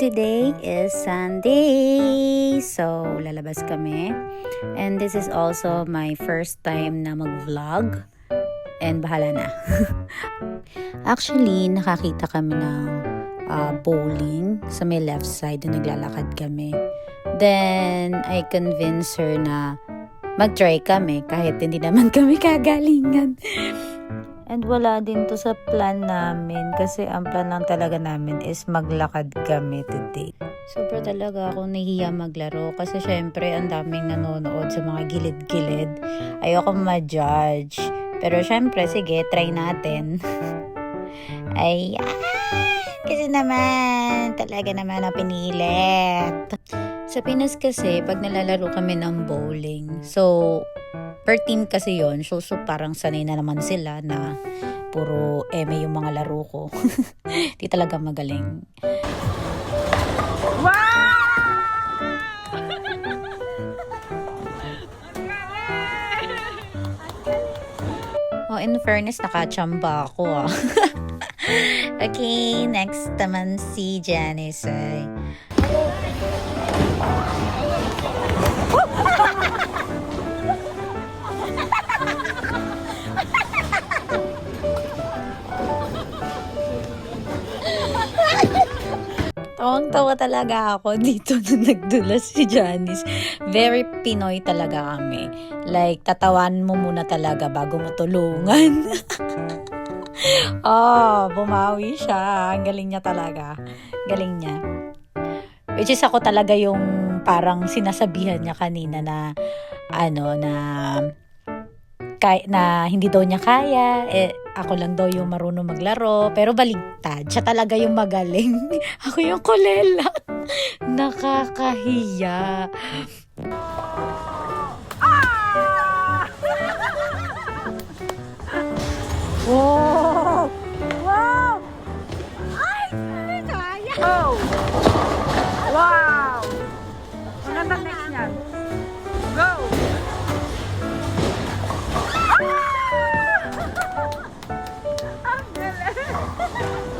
Today is Sunday, so lalabas kami. And this is also my first time na mag-vlog. And bahala na. Actually, nakakita kami ng bowling sa may left side na naglalakad kami. Then, I convinced her na mag-try kami kahit hindi naman kami kagalingan. And wala din to sa plan namin kasi ang plan lang talaga namin is maglakad kami today. Super talaga ako nahiya maglaro kasi syempre ang daming nanonood sa mga gilid-gilid. Ayoko ma-judge. Pero syempre, sige, try natin. Ay, kasi naman, talaga naman ang pinilit. Sa Pinas kasi, pag nalalaro kami ng bowling, so per team kasi yon, so parang sanay na naman sila na puro eme yung mga laro ko. Di talaga magaling. Oh, in fairness, nakachamba ako ah. Okay, next naman si Janice. Tawang-tawa talaga ako dito na nagdulas si Janice. Very Pinoy talaga kami. Like, tatawan mo muna talaga bago mo tulungan. Oh, bumawi siya. Ang galing niya talaga. Galing niya. Which is ako talaga yung parang sinasabihan niya kanina na na hindi daw niya kaya, ako lang daw yung marunong maglaro, pero baligtad, siya talaga yung magaling. Ako yung kulela. Nakakahiya. Wow! Wow! Ay, kaya! Oh! Wow! Maganda next niyan. Go!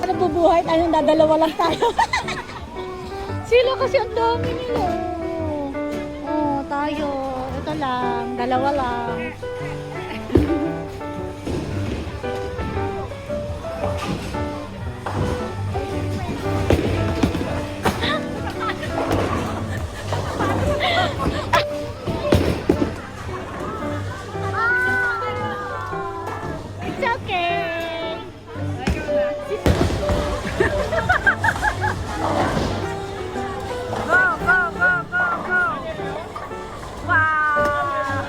Ano bubuhay? Anong dadalawa lang tayo? Sila kasi ang dami nila. Oh, tayo. Ito lang. Dalawa lang. It's okay. Go, go, go, go, go. Wow.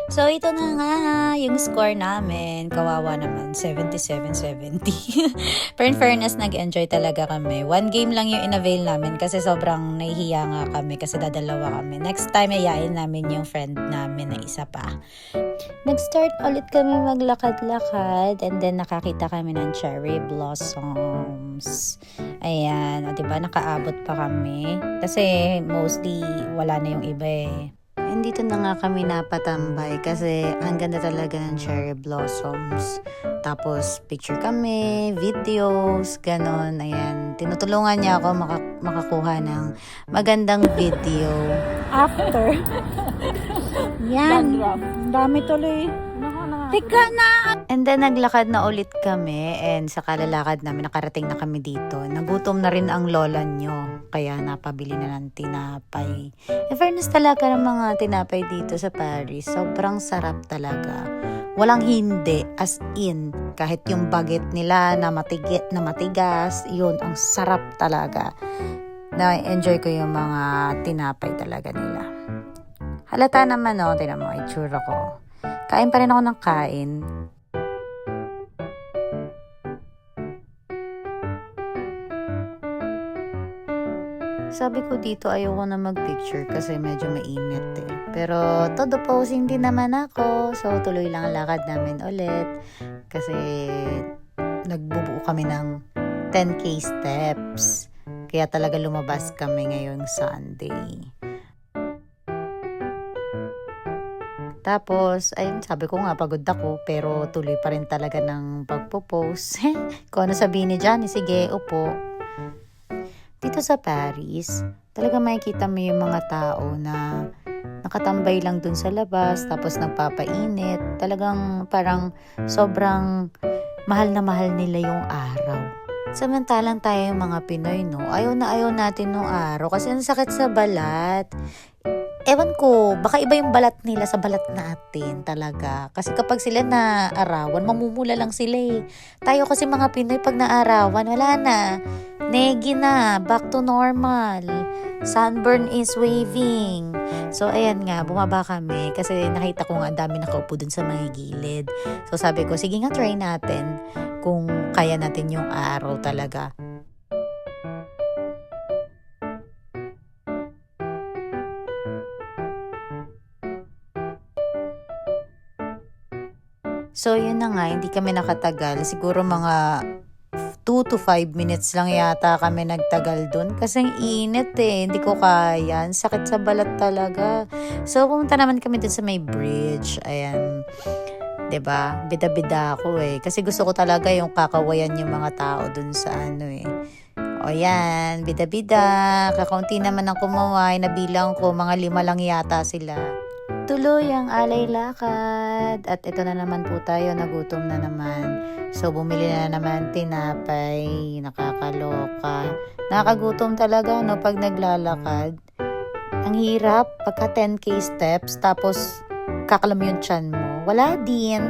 So, ito na nga yung score namin. Kawawa naman, 77-70. Pero in fairness, nag-enjoy talaga kami. One game lang yung in-avail namin kasi sobrang nahihiya nga kami kasi dadalawa kami. Next time, ayain namin yung friend namin na isa pa. Nag-start ulit kami maglakad-lakad and then nakakita kami ng cherry blossoms. Ayan, o diba, nakaabot pa kami. Kasi mostly wala na yung iba eh. And dito na nga kami napatambay kasi ang ganda talaga ng cherry blossoms. Tapos picture kami, videos, ganon. Ayan, tinutulungan niya ako makakuha ng magandang video. After. Yan. Dami tuloy. Tika na! And then, naglakad na ulit kami and sa kalalakad namin, nakarating na kami dito. Nagutom na rin ang lola nyo. Kaya napabili na ng tinapay. In fairness talaga ng mga tinapay dito sa Paris, sobrang sarap talaga. Walang hindi, as in, kahit yung baguette nila na matigas, yun, ang sarap talaga. Na-enjoy ko yung mga tinapay talaga nila. Halata naman, no? Tingnan mo, itsura ko. Kain pa rin ako ng kain. Sabi ko dito ayoko na mag-picture kasi medyo mainit eh. Pero todo posing din naman ako. So tuloy lang ang lakad namin ulit. Kasi nagbubuo kami ng 10K steps. Kaya talaga lumabas kami ngayong Sunday. Tapos, ayun, sabi ko nga, pagod ako, pero tuloy pa rin talaga ng pagpo-post. Kung ano sabihin ni Johnny, sige, upo. Dito sa Paris, talaga makikita mo yung mga tao na nakatambay lang dun sa labas, tapos nagpapainit. Talagang parang sobrang mahal na mahal nila yung araw. Samantalang tayo yung mga Pinoy, no? Ayaw na ayaw natin nung araw kasi ang sakit sa balat. Ewan ko, baka iba yung balat nila sa balat natin talaga. Kasi kapag sila naarawan, mamumula lang sila eh. Tayo kasi mga Pinoy, pag naarawan, wala na. Negi na, back to normal. Sunburn is waving. So, ayan nga, bumaba kami kasi nakita ko nga ang dami nakaupo dun sa mga gilid. So, sabi ko, sige nga, try natin kung kaya natin yung araw talaga. So, yun na nga, hindi kami nakatagal. Siguro mga 2 to 5 minutes lang yata kami nagtagal dun. Kasi ang init eh, hindi ko kaya. Ang sakit sa balat talaga. So, pumunta naman kami dun sa may bridge. Ayan. 'Di ba? Bida-bida ako eh. Kasi gusto ko talaga yung kakawayan yung mga tao dun sa ano eh. O yan, bida-bida. Kakaunti naman ang kumaway. Nabilang ko, mga 5 lang yata sila. Tuloy ang alay lakad. At ito na naman po tayo, nagutom na naman. So, bumili na naman tinapay. Nakakaloka. Nakakagutom talaga, no, pag naglalakad. Ang hirap, pagka 10K steps, tapos kakalam yung tiyan mo. Wala din.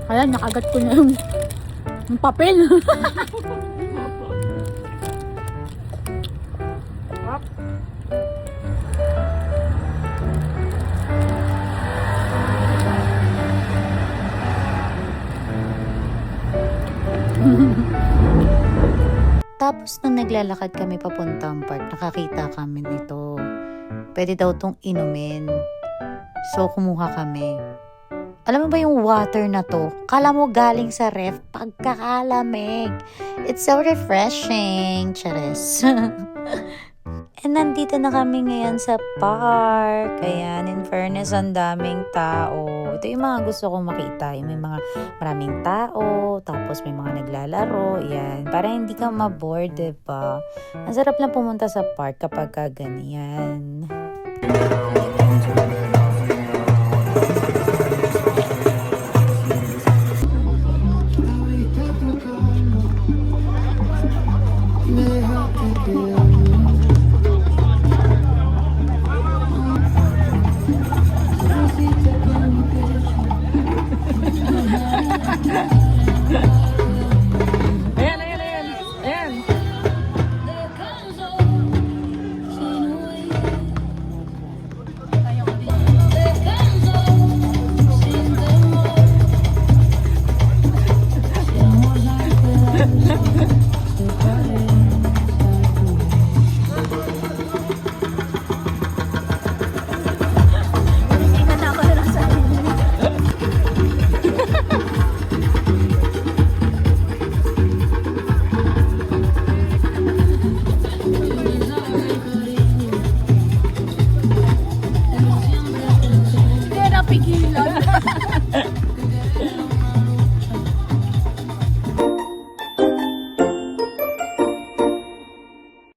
Hala, nakagat ko na yung papel. Tapos nung naglalakad kami papuntang park, nakakita kami nito. Pwede daw tong inumin. So, kumuha kami. Alam mo ba yung water na to? Kala mo galing sa ref, pagkakalamig. It's so refreshing. Chares. And nandito na kami ngayon sa park. Ayan, in fairness, ang daming tao. Ito yung mga gusto kong makita. Yung may mga maraming tao, tapos may mga naglalaro. Ayan, para hindi ka ma-bored, diba? Ang sarap lang pumunta sa park kapag ganyan.